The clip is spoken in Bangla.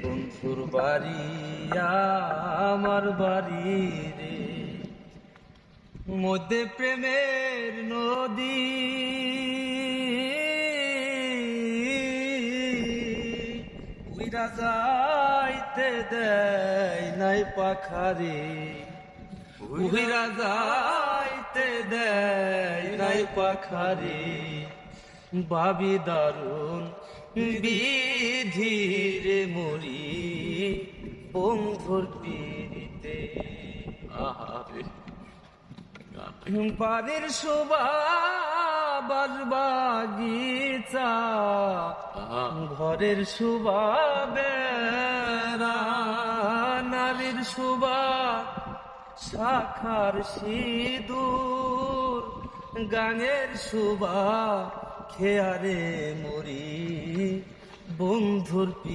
বন্ধুর বাড়ি আমার বাড়ি রে, মধ্যে প্রেমের নদী। উইরা যাইতে দেয় নাই পাখারে, উইরা যাইতে দেয় নাই পাখারে। ভাবি দারুণ বিধিরে মরি বন্ধুর পীড়িতে। বাড়ির শোভা বাগিচা, ঘরের শোভা বেড়া, নারীর শোভা শাখার সিঁদুর, গানের শোভা খেয়ারে মরি বন্ধুর